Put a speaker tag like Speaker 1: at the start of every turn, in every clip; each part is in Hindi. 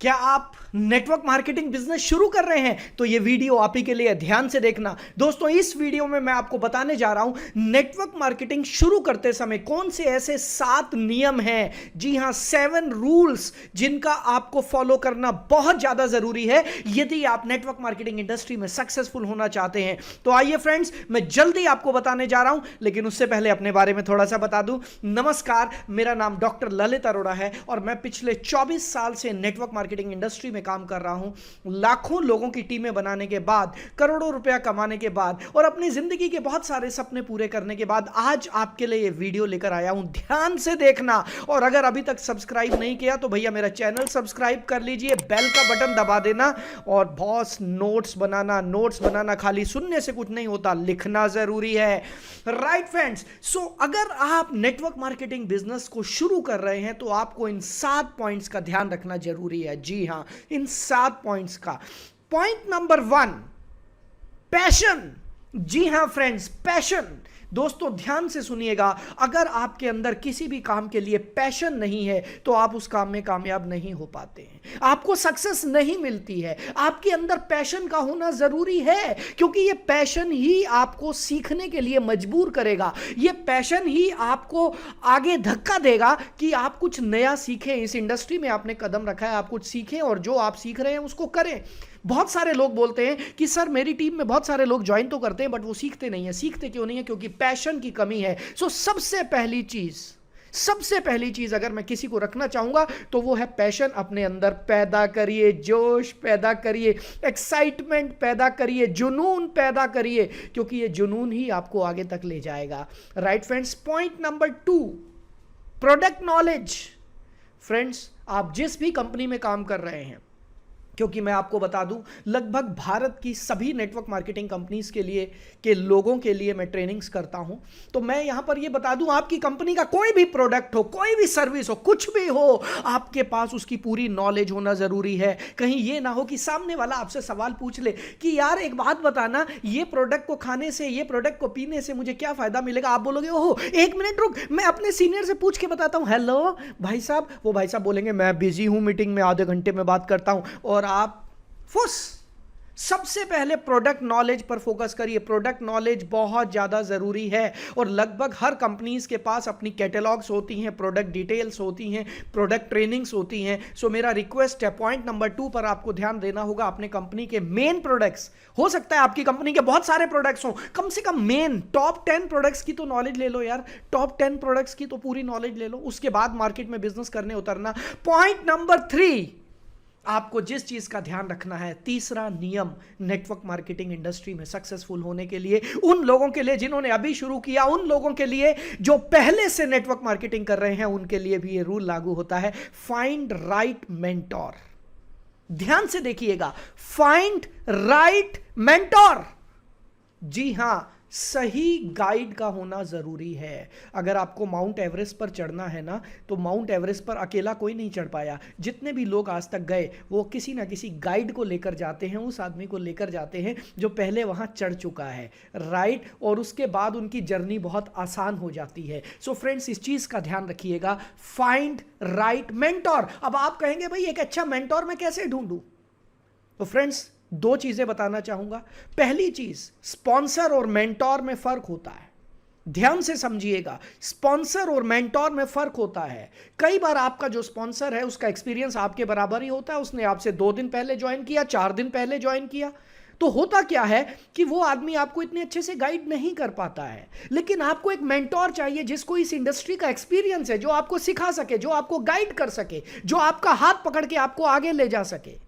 Speaker 1: क्या आप नेटवर्क मार्केटिंग बिजनेस शुरू कर रहे हैं तो ये वीडियो आप ही के लिए ध्यान से देखना। दोस्तों, इस वीडियो में मैं आपको बताने जा रहा हूं नेटवर्क मार्केटिंग शुरू करते समय कौन से ऐसे 7 नियम हैं, जी हां 7 रूल्स, जिनका आपको फॉलो करना बहुत ज्यादा जरूरी है यदि आप नेटवर्क मार्केटिंग इंडस्ट्री में सक्सेसफुल होना चाहते हैं। तो आइए फ्रेंड्स, मैं जल्दी आपको बताने जा रहा हूं, लेकिन उससे पहले अपने बारे में थोड़ा सा बता दूं। नमस्कार, मेरा नाम डॉक्टर ललित अरोड़ा है और मैं पिछले 24 साल से नेटवर्क मार्केटिंग इंडस्ट्री में काम कर रहा हूं। लाखों लोगों की टीमें बनाने के बाद, करोड़ों रुपया कमाने के बाद और अपनी जिंदगी के बहुत सारे सपने पूरे करने के बाद आज आपके लिए ये वीडियो लेकर आया हूं। ध्यान से देखना, और अगर अभी तक सब्सक्राइब नहीं किया तो भैया मेरा चैनल सब्सक्राइब कर लीजिए, बेल का बटन दबा देना। और बॉस, नोट्स बनाना खाली सुनने से कुछ नहीं होता, लिखना जरूरी है। राइट फ्रेंड्स, सो अगर आप नेटवर्क मार्केटिंग बिजनेस को शुरू कर रहे हैं तो आपको इन 7 पॉइंट्स का ध्यान रखना जरूरी है। जी हां, इन 7 पॉइंट्स का। Point number 1, passion. जी हां फ्रेंड्स, पैशन। दोस्तों ध्यान से सुनिएगा, अगर आपके अंदर किसी भी काम के लिए पैशन नहीं है तो आप उस काम में कामयाब नहीं हो पाते हैं, आपको सक्सेस नहीं मिलती है। आपके अंदर पैशन का होना जरूरी है, क्योंकि ये पैशन ही आपको सीखने के लिए मजबूर करेगा। ये पैशन ही आपको आगे धक्का देगा कि आप कुछ नया सीखें। इस इंडस्ट्री में आपने कदम रखा है, आप कुछ सीखें और जो आप सीख रहे हैं उसको करें। बहुत सारे लोग बोलते हैं कि सर मेरी टीम में बहुत सारे लोग ज्वाइन तो करते हैं बट वो सीखते नहीं है। सीखते क्यों नहीं है? क्योंकि पैशन की कमी है। सो सबसे पहली चीज अगर मैं किसी को रखना चाहूंगा तो वो है पैशन। अपने अंदर पैदा करिए, जोश पैदा करिए, एक्साइटमेंट पैदा करिए, जुनून पैदा करिए, क्योंकि ये जुनून ही आपको आगे तक ले जाएगा। Right friends, point number 2, product knowledge. Friends, आप जिस भी कंपनी में काम कर रहे हैं, क्योंकि मैं आपको बता दूं लगभग भारत की सभी नेटवर्क मार्केटिंग कंपनीज के लोगों के लिए मैं ट्रेनिंग्स करता हूं, तो मैं यहां पर ये बता दूं आपकी कंपनी का कोई भी प्रोडक्ट हो, कोई भी सर्विस हो, कुछ भी हो, आपके पास उसकी पूरी नॉलेज होना जरूरी है। कहीं ये ना हो कि सामने वाला आपसे सवाल पूछ ले कि यार एक बात बताना, ये प्रोडक्ट को खाने से, ये प्रोडक्ट को पीने से मुझे क्या फायदा मिलेगा। आप बोलोगे ओहो 1 मिनट रुक, मैं अपने सीनियर से पूछ के बताता हूं। हेलो भाई साहब, वो भाई साहब बोलेंगे मैं बिजी हूं, मीटिंग में आधे घंटे में बात करता हूं, और आप फुस। सबसे पहले प्रोडक्ट नॉलेज पर फोकस करिए। प्रोडक्ट नॉलेज बहुत ज्यादा जरूरी है और लगभग हर कंपनीज के पास अपनी कैटलॉग्स होती हैं, प्रोडक्ट डिटेल्स होती हैं, प्रोडक्ट ट्रेनिंग्स होती हैं। सो मेरा रिक्वेस्ट है, पॉइंट नंबर 2 पर आपको ध्यान देना होगा। अपने कंपनी के मेन प्रोडक्ट्स, हो सकता है आपकी कंपनी के बहुत सारे प्रोडक्ट्स हो, कम से कम मेन टॉप 10 प्रोडक्ट्स की तो नॉलेज ले लो यार। टॉप 10 प्रोडक्ट्स की तो पूरी नॉलेज ले लो, उसके बाद मार्केट में बिजनेस करने उतरना। पॉइंट नंबर 3, आपको जिस चीज का ध्यान रखना है, तीसरा नियम नेटवर्क मार्केटिंग इंडस्ट्री में सक्सेसफुल होने के लिए, उन लोगों के लिए जिन्होंने अभी शुरू किया, उन लोगों के लिए जो पहले से नेटवर्क मार्केटिंग कर रहे हैं, उनके लिए भी ये रूल लागू होता है। Find right mentor. ध्यान से देखिएगा, फाइंड राइट मेंटोर। जी हां, सही गाइड का होना जरूरी है। अगर आपको माउंट एवरेस्ट पर चढ़ना है ना, तो माउंट एवरेस्ट पर अकेला कोई नहीं चढ़ पाया। जितने भी लोग आज तक गए वो किसी ना किसी गाइड को लेकर जाते हैं, उस आदमी को लेकर जाते हैं जो पहले वहां चढ़ चुका है। राइट, और उसके बाद उनकी जर्नी बहुत आसान हो जाती है। सो फ्रेंड्स, इस चीज का ध्यान रखिएगा, फाइंड राइट मेंटोर। अब आप कहेंगे भाई एक अच्छा मेंटोर मैं कैसे ढूंढूं? तो फ्रेंड्स, 2 चीजें बताना चाहूंगा। पहली चीज, स्पॉन्सर और मेंटोर में फर्क होता है। ध्यान से समझिएगा, स्पॉन्सर और मेंटोर में फर्क होता है। कई बार आपका जो स्पॉन्सर है उसका एक्सपीरियंस आपके बराबर ही होता है, उसने आपसे 2 दिन पहले ज्वाइन किया, 4 दिन पहले ज्वाइन किया, तो होता क्या है कि वो आदमी आपको इतने अच्छे से गाइड नहीं कर पाता है। लेकिन आपको एक मेंटोर चाहिए जिसको इस इंडस्ट्री का एक्सपीरियंस है, जो आपको सिखा सके, जो आपको गाइड कर सके, जो आपका हाथ पकड़ के आपको आगे ले जा सके।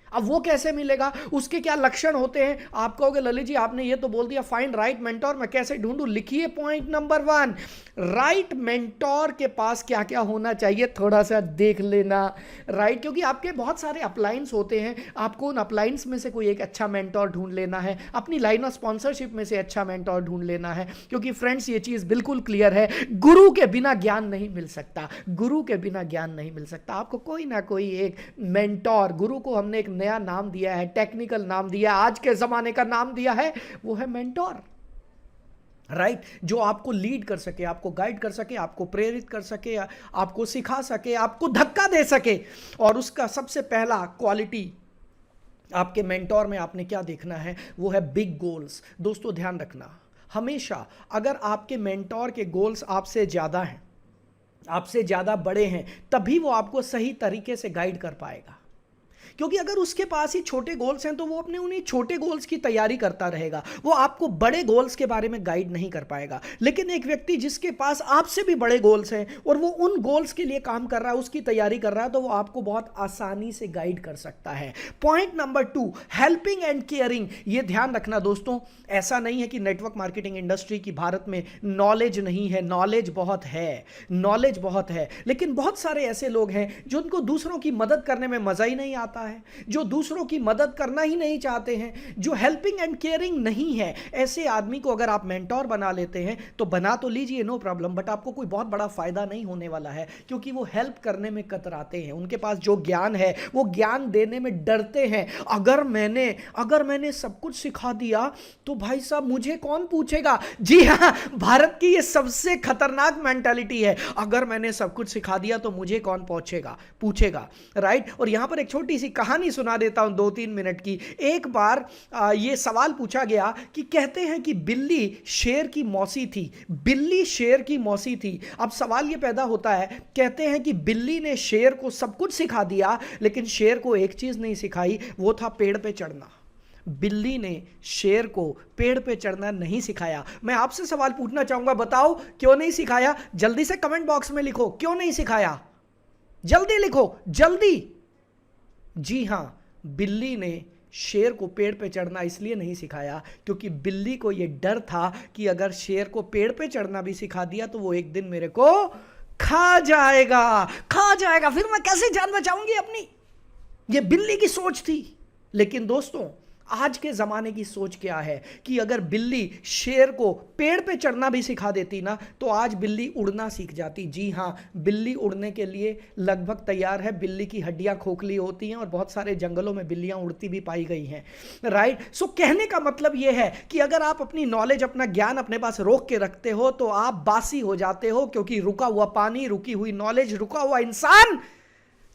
Speaker 1: अब वो कैसे मिलेगा, उसके क्या लक्षण होते हैं? आप कहोगे ललित जी आपने ये तो बोल दिया फाइंड राइट मेंटोर, मैं कैसे ढूंढूं? लिखिए पॉइंट नंबर 1, राइट मेंटोर के पास क्या क्या होना चाहिए, थोड़ा सा देख लेना। राइट, क्योंकि आपके बहुत सारे अपलाइंस होते हैं, आपको उन अपलाइंस में से कोई एक अच्छा मेंटोर ढूंढ लेना है, अपनी लाइन ऑफ स्पॉन्सरशिप में से अच्छा मेंटोर ढूंढ लेना है। क्योंकि फ्रेंड्स, ये चीज बिल्कुल क्लियर है, गुरु के बिना ज्ञान नहीं मिल सकता, गुरु के बिना ज्ञान नहीं मिल सकता। आपको कोई ना कोई एक मेंटोर, गुरु को हमने एक नया नाम दिया है, टेक्निकल नाम दिया, आज के जमाने का नाम दिया है, वो है मेंटोर। राइट जो आपको लीड कर सके, आपको गाइड कर सके, आपको प्रेरित कर सके, आपको सिखा सके, आपको धक्का दे सके। और उसका सबसे पहला क्वालिटी आपके मेंटोर में आपने क्या देखना है, वो है बिग गोल्स। दोस्तों ध्यान रखना, हमेशा अगर आपके मेंटोर के गोल्स आपसे ज़्यादा हैं, आपसे ज़्यादा बड़े हैं, तभी वो आपको सही तरीके से गाइड कर पाएगा। क्योंकि अगर उसके पास ही छोटे गोल्स हैं तो वो अपने उन्हीं छोटे गोल्स की तैयारी करता रहेगा, वो आपको बड़े गोल्स के बारे में गाइड नहीं कर पाएगा। लेकिन एक व्यक्ति जिसके पास आपसे भी बड़े गोल्स हैं और वो उन गोल्स के लिए काम कर रहा है, उसकी तैयारी कर रहा है, तो वो आपको बहुत आसानी से गाइड कर सकता है। Point number 2, helping and caring. ये ध्यान रखना दोस्तों, ऐसा नहीं है कि नेटवर्क मार्केटिंग इंडस्ट्री की भारत में नॉलेज नहीं है, नॉलेज बहुत है, नॉलेज बहुत है। लेकिन बहुत सारे ऐसे लोग हैं जिनको दूसरों की मदद करने में मजा ही नहीं आता है, जो दूसरों की मदद करना ही नहीं चाहते हैं, जो हेल्पिंग एंड केयरिंग नहीं है। ऐसे आदमी को अगर आप मेंटोर बना लेते हैं तो बना तो लीजिए, नो प्रॉब्लम, बट आपको कोई बहुत बड़ा फायदा नहीं होने वाला है, क्योंकि वो हेल्प करने में कतराते हैं। उनके पास जो ज्ञान है वो ज्ञान देने में डरते हैं। अगर मैंने सब कुछ सिखा दिया तो भाई साहब मुझे कौन पूछेगा। जी हां, भारत की ये सबसे खतरनाक मेंटालिटी है, अगर मैंने सब कुछ सिखा दिया तो मुझे कौन पूछेगा, राइट। और यहां पर एक छोटी सी कहानी सुना देता हूं 2-3 मिनट की। एक बार यह सवाल पूछा गया कि कहते हैं कि बिल्ली शेर की मौसी थी, बिल्ली शेर की मौसी थी। अब सवाल यह पैदा होता है, कहते हैं कि बिल्ली ने शेर को सब कुछ सिखा दिया, लेकिन शेर को एक चीज नहीं सिखाई, वो था पेड़ पे चढ़ना। बिल्ली ने शेर को पेड़ पे चढ़ना नहीं सिखाया। मैं आपसे सवाल पूछना चाहूंगा, बताओ क्यों नहीं सिखाया? जल्दी से कमेंट बॉक्स में लिखो, क्यों नहीं सिखाया? जल्दी लिखो, जल्दी। जी हां, बिल्ली ने शेर को पेड़ पे चढ़ना इसलिए नहीं सिखाया क्योंकि बिल्ली को यह डर था कि अगर शेर को पेड़ पे चढ़ना भी सिखा दिया तो वो एक दिन मेरे को खा जाएगा, फिर मैं कैसे जान बचाऊंगी अपनी। ये बिल्ली की सोच थी। लेकिन दोस्तों आज के ज़माने की सोच क्या है कि अगर बिल्ली शेर को पेड़ पे चढ़ना भी सिखा देती ना, तो आज बिल्ली उड़ना सीख जाती। जी हाँ, बिल्ली उड़ने के लिए लगभग तैयार है। बिल्ली की हड्डियां खोखली होती हैं और बहुत सारे जंगलों में बिल्लियां उड़ती भी पाई गई हैं, राइट। सो कहने का मतलब यह है कि अगर आप अपनी नॉलेज, अपना ज्ञान अपने पास रोक के रखते हो तो आप बासी हो जाते हो, क्योंकि रुका हुआ पानी, रुकी हुई नॉलेज, रुका हुआ इंसान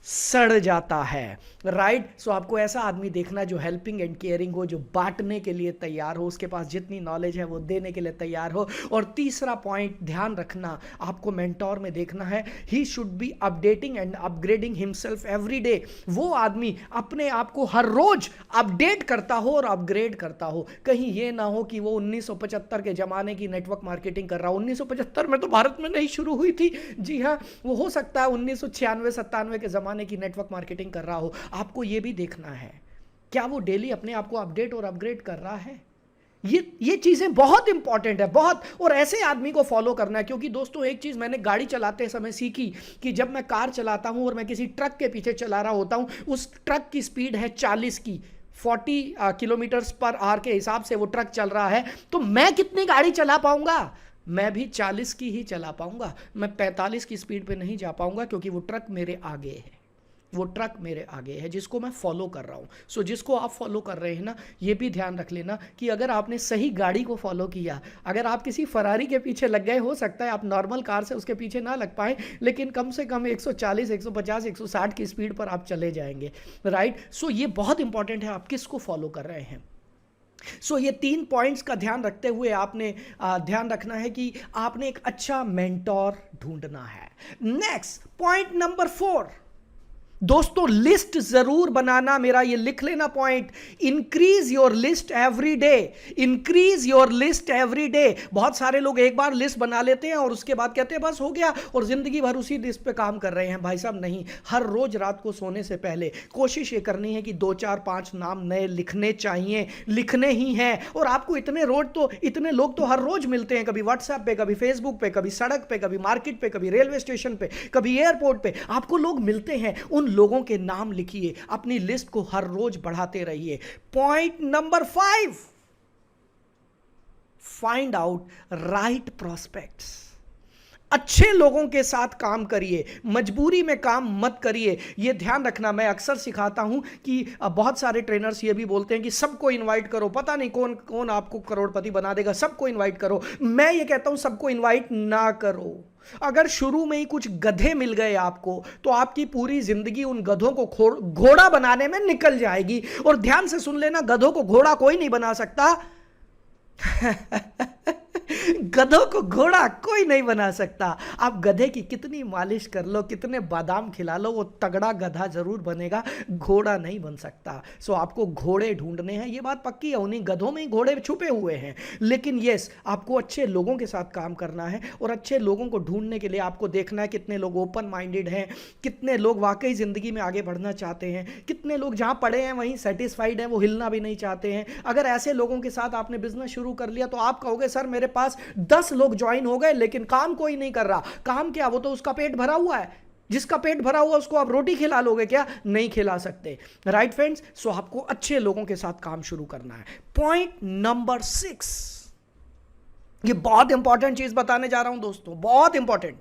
Speaker 1: सड़ जाता है, राइट। सो आपको ऐसा आदमी देखना जो हेल्पिंग एंड केयरिंग हो, जो बांटने के लिए तैयार हो, उसके पास जितनी नॉलेज है वो देने के लिए तैयार हो। और तीसरा पॉइंट ध्यान रखना, आपको मेंटोर में देखना है, he should be updating and upgrading himself every day. वो आदमी अपने आप को हर रोज अपडेट करता हो और अपग्रेड करता हो। कहीं ये ना हो कि वो 1975 के जमाने की नेटवर्क मार्केटिंग कर रहा हो। 1975 में तो भारत में नहीं शुरू हुई थी। जी हाँ, वो हो सकता है 1996-97 के जमाने की नेटवर्क मार्केटिंग कर रहा हो। आपको यह भी देखना है क्या वो डेली अपने आप को अपडेट और अपग्रेड कर रहा है। ये चीजें बहुत इंपॉर्टेंट है, बहुत। और ऐसे आदमी को फॉलो करना है, क्योंकि दोस्तों एक चीज मैंने गाड़ी चलाते समय सीखी कि जब मैं कार चलाता हूं और मैं किसी ट्रक के पीछे चला रहा होता हूं, उस ट्रक की स्पीड है 40 की, 40 किलोमीटर पर आवर के हिसाब से वो ट्रक चल रहा है, तो मैं कितनी गाड़ी चला पाऊंगा? मैं भी 40 की ही चला पाऊंगा, मैं 45 की स्पीड पे नहीं जा पाऊंगा, क्योंकि वो ट्रक मेरे आगे है, वो ट्रक मेरे आगे है जिसको मैं फॉलो कर रहा हूँ। सो जिसको आप फॉलो कर रहे हैं ना, ये भी ध्यान रख लेना कि अगर आपने सही गाड़ी को फॉलो किया, अगर आप किसी फरारी के पीछे लग गए, हो सकता है आप नॉर्मल कार से उसके पीछे ना लग पाए, लेकिन कम से कम 140, 150, 160 की स्पीड पर आप चले जाएंगे, राइट। सो ये बहुत इंपॉर्टेंट है, आप किसको फॉलो कर रहे हैं। सो ये 3 पॉइंट्स का ध्यान रखते हुए आपने ध्यान रखना है कि आपने एक अच्छा मेंटोर ढूंढना है। नेक्स्ट पॉइंट नंबर 4, दोस्तों लिस्ट जरूर बनाना। मेरा ये लिख लेना point, increase your list every day, increase your list every day. बहुत सारे लोग एक बार लिस्ट बना लेते हैं और उसके बाद कहते हैं बस हो गया, और जिंदगी भर उसी लिस्ट पे काम कर रहे हैं। भाई साहब नहीं, हर रोज रात को सोने से पहले कोशिश ये करनी है कि 2, 4, 5 नाम नए लिखने चाहिए, लिखने ही हैं। और आपको इतने लोग तो हर रोज मिलते हैं, कभी व्हाट्सएप पे, कभी फेसबुक पे, कभी सड़क पे, कभी मार्केट पे, कभी रेलवे स्टेशन पे, कभी एयरपोर्ट पे, आपको लोग मिलते हैं। उन लोगों के नाम लिखिए, अपनी लिस्ट को हर रोज बढ़ाते रहिए। Point number 5, find out right prospects. अच्छे लोगों के साथ काम करिए, मजबूरी में काम मत करिए। ये ध्यान रखना, मैं अक्सर सिखाता हूं कि बहुत सारे ट्रेनर्स ये भी बोलते हैं कि सबको इनवाइट करो, पता नहीं कौन कौन आपको करोड़पति बना देगा, सबको इनवाइट करो। मैं ये कहता हूं सबको इनवाइट ना करो। अगर शुरू में ही कुछ गधे मिल गए आपको, तो आपकी पूरी जिंदगी उन गधों को घोड़ा बनाने में निकल जाएगी। और ध्यान से सुन लेना, गधों को घोड़ा कोई नहीं बना सकता। गधों को घोड़ा कोई नहीं बना सकता। आप गधे की कितनी मालिश कर लो, कितने बादाम खिला लो, वो तगड़ा गधा जरूर बनेगा, घोड़ा नहीं बन सकता। सो आपको घोड़े ढूंढने हैं, ये बात पक्की है, उन्हीं गधों में ही घोड़े छुपे हुए हैं। लेकिन यस, आपको अच्छे लोगों के साथ काम करना है, और अच्छे लोगों को ढूंढने के लिए आपको देखना है कितने लोग ओपन माइंडेड हैं, कितने लोग वाकई जिंदगी में आगे बढ़ना चाहते हैं, कितने लोग जहां पड़े हैं वहीं सेटिस्फाइड हैं, वो हिलना भी नहीं चाहते हैं। अगर ऐसे लोगों के साथ आपने बिजनेस शुरू कर लिया, तो आप कहोगे सर मेरे पास 10 लोग ज्वाइन हो गए लेकिन काम कोई नहीं कर रहा। काम क्या, वो तो उसका पेट भरा हुआ है। जिसका पेट भरा हुआ उसको आप रोटी खिला लोगे क्या? नहीं खिला सकते। Right friends? सो आपको अच्छे लोगों के साथ काम शुरू करना है। पॉइंट नंबर 6, ये बहुत इंपॉर्टेंट चीज बताने जा रहा हूं दोस्तों, बहुत important.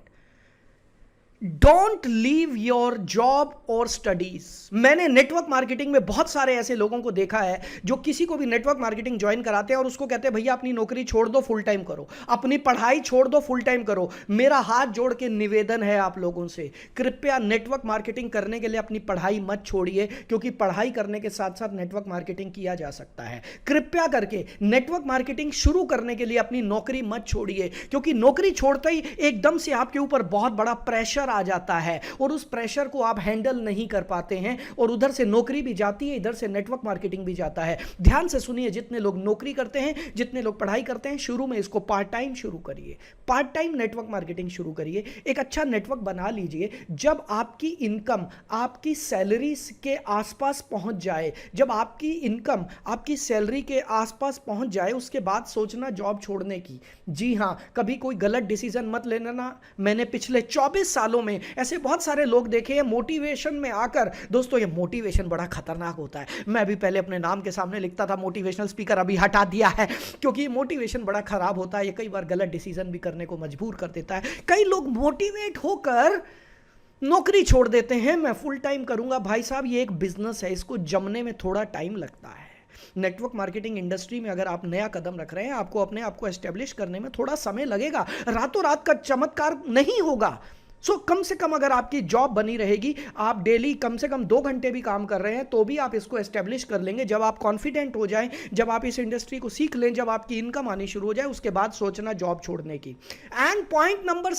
Speaker 1: Don't leave your job और स्टडीज। मैंने नेटवर्क मार्केटिंग में बहुत सारे ऐसे लोगों को देखा है जो किसी को भी नेटवर्क मार्केटिंग ज्वाइन कराते हैं और उसको कहते हैं भैया अपनी नौकरी छोड़ दो, फुल टाइम करो, अपनी पढ़ाई छोड़ दो, फुल टाइम करो। मेरा हाथ जोड़ के निवेदन है आप लोगों से, कृपया नेटवर्क मार्केटिंग करने के लिए अपनी पढ़ाई मत छोड़िए, क्योंकि पढ़ाई करने के साथ साथ नेटवर्क मार्केटिंग किया जा सकता है। कृपया करके नेटवर्क मार्केटिंग शुरू करने के लिए अपनी नौकरी मत छोड़िए, क्योंकि नौकरी छोड़ते ही एकदम से आपके ऊपर बहुत बड़ा प्रेशर आ जाता है और उस प्रेशर को आप हैंडल नहीं कर पाते हैं, और उधर से नौकरी भी जाती है, इधर से नेटवर्क मार्केटिंग भी जाता है। ध्यान से सुनिए, जितने लोग नौकरी करते हैं, जितने लोग पढ़ाई करते हैं, शुरू में इसको पार्ट टाइम शुरू करिए, पार्ट टाइम नेटवर्क मार्केटिंग शुरू करिए। एक अच्छा नेटवर्क बना लीजिए। जब आपकी इनकम आपकी सैलरी के आसपास पहुंच जाए, जब आपकी इनकम आपकी सैलरी के आसपास पहुंच जाए, उसके बाद सोचना जॉब छोड़ने की। जी हां, कभी कोई गलत डिसीजन मत लेना ना। मैंने पिछले 24 सालों में ऐसे बहुत सारे लोग देखे हैं मोटिवेशन में आकर। दोस्तों ये मोटिवेशन बड़ा खतरनाक होता है। मैं भी पहले अपने नाम के सामने लिखता था मोटिवेशनल स्पीकर, अभी हटा दिया है, क्योंकि मोटिवेशन बड़ा खराब होता है। ये कई बार गलत डिसीजन भी करने को मजबूर कर देता है। कई लोग मोटिवेट होकर नौकरी छोड़ देते हैं, मैं फुल टाइम करूंगा। भाई साहब ये एक बिजनेस है, इसको जमने में थोड़ा टाइम लगता है। नेटवर्क मार्केटिंग इंडस्ट्री में अगर आप नया कदम रख रहे हैं, आपको अपने आप को एस्टेब्लिश करने में थोड़ा समय लगेगा, रातों रात का चमत्कार नहीं होगा। सो कम से कम अगर आपकी जॉब बनी रहेगी, आप डेली कम से कम 2 घंटे भी काम कर रहे हैं, तो भी आप इसको एस्टेब्लिश कर लेंगे। जब आप कॉन्फिडेंट हो जाएं, जब आप इस इंडस्ट्री को सीख लें, जब आपकी इनकम आनी शुरू हो जाए, उसके बाद सोचना जॉब छोड़ने की। And point number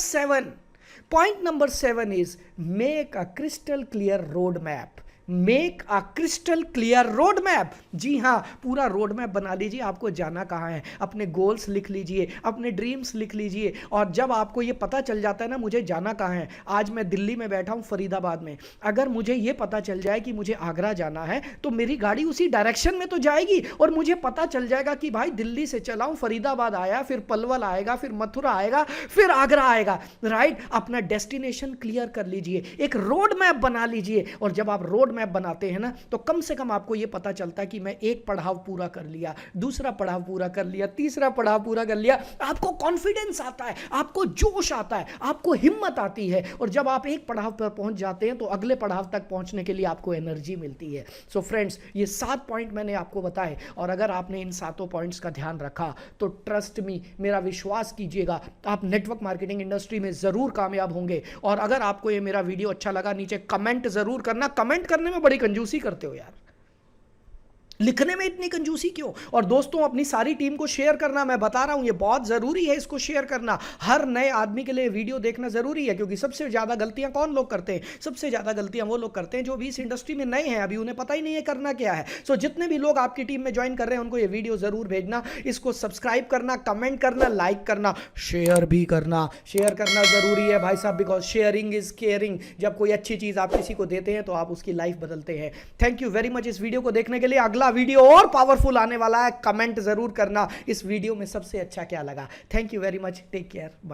Speaker 1: 7 is make a crystal clear road map. Make a crystal clear road map. जी हाँ, पूरा रोड मैप बना लीजिए, आपको जाना कहाँ है। अपने गोल्स लिख लीजिए, अपने ड्रीम्स लिख लीजिए, और जब आपको ये पता चल जाता है ना मुझे जाना कहाँ है, आज मैं दिल्ली में बैठा हूँ फरीदाबाद में, अगर मुझे ये पता चल जाए कि मुझे आगरा जाना है, तो मेरी गाड़ी उसी डायरेक्शन में तो जाएगी, और मुझे पता चल जाएगा कि भाई दिल्ली से चला हूँ, फरीदाबाद आया, फिर पलवल आएगा, फिर मथुरा आएगा, फिर आगरा आएगा। राइट? अपना डेस्टिनेशन क्लियर कर लीजिए, एक रोड मैप बना लीजिए। और जब आप रोड मैप बनाते हैं ना, तो कम से कम आपको यह पता चलता है कि मैं एक पड़ाव पूरा कर लिया, दूसरा पड़ाव पूरा कर लिया, तीसरा पड़ाव पूरा कर लिया। आपको कॉन्फिडेंस आता है, आपको जोश आता है, आपको हिम्मत आती है, और जब आप एक पड़ाव पर पहुंच जाते हैं तो अगले पड़ाव तक पहुंचने के लिए आपको एनर्जी मिलती है। सो फ्रेंड्स, ये 7 पॉइंट मैंने आपको बताए, और अगर आपने इन 7 पॉइंट्स का ध्यान रखा तो ट्रस्ट मी, मेरा विश्वास कीजिएगा, आप नेटवर्क मार्केटिंग इंडस्ट्री में जरूर कामयाब होंगे। और अगर आपको ये मेरा वीडियो अच्छा लगा, नीचे कमेंट जरूर करना। कमेंट करने में बड़ी कंजूसी करते हो यार, लिखने में इतनी कंजूसी क्यों? और दोस्तों, अपनी सारी टीम को शेयर करना, मैं बता रहा हूं ये बहुत जरूरी है, इसको शेयर करना। हर नए आदमी के लिए वीडियो देखना जरूरी है, क्योंकि सबसे ज्यादा गलतियां कौन लोग करते हैं? सबसे ज्यादा गलतियां वो लोग करते हैं जो भी इस इंडस्ट्री में नए हैं, अभी उन्हें पता ही नहीं है करना क्या है। सो जितने भी लोग आपकी टीम में ज्वाइन कर रहे हैं, उनको ये वीडियो जरूर भेजना, इसको सब्सक्राइब करना, कमेंट करना, लाइक करना, शेयर भी करना। शेयर करना जरूरी है भाई साहब, बिकॉज शेयरिंग इज केयरिंग। जब कोई अच्छी चीज आप किसी को देते हैं तो आप उसकी लाइफ बदलते हैं। थैंक यू वेरी मच इस वीडियो को देखने के लिए। अगला वीडियो और पावरफुल आने वाला है, कमेंट जरूर करना इस वीडियो में सबसे अच्छा क्या लगा। Thank you very much, take care, bye.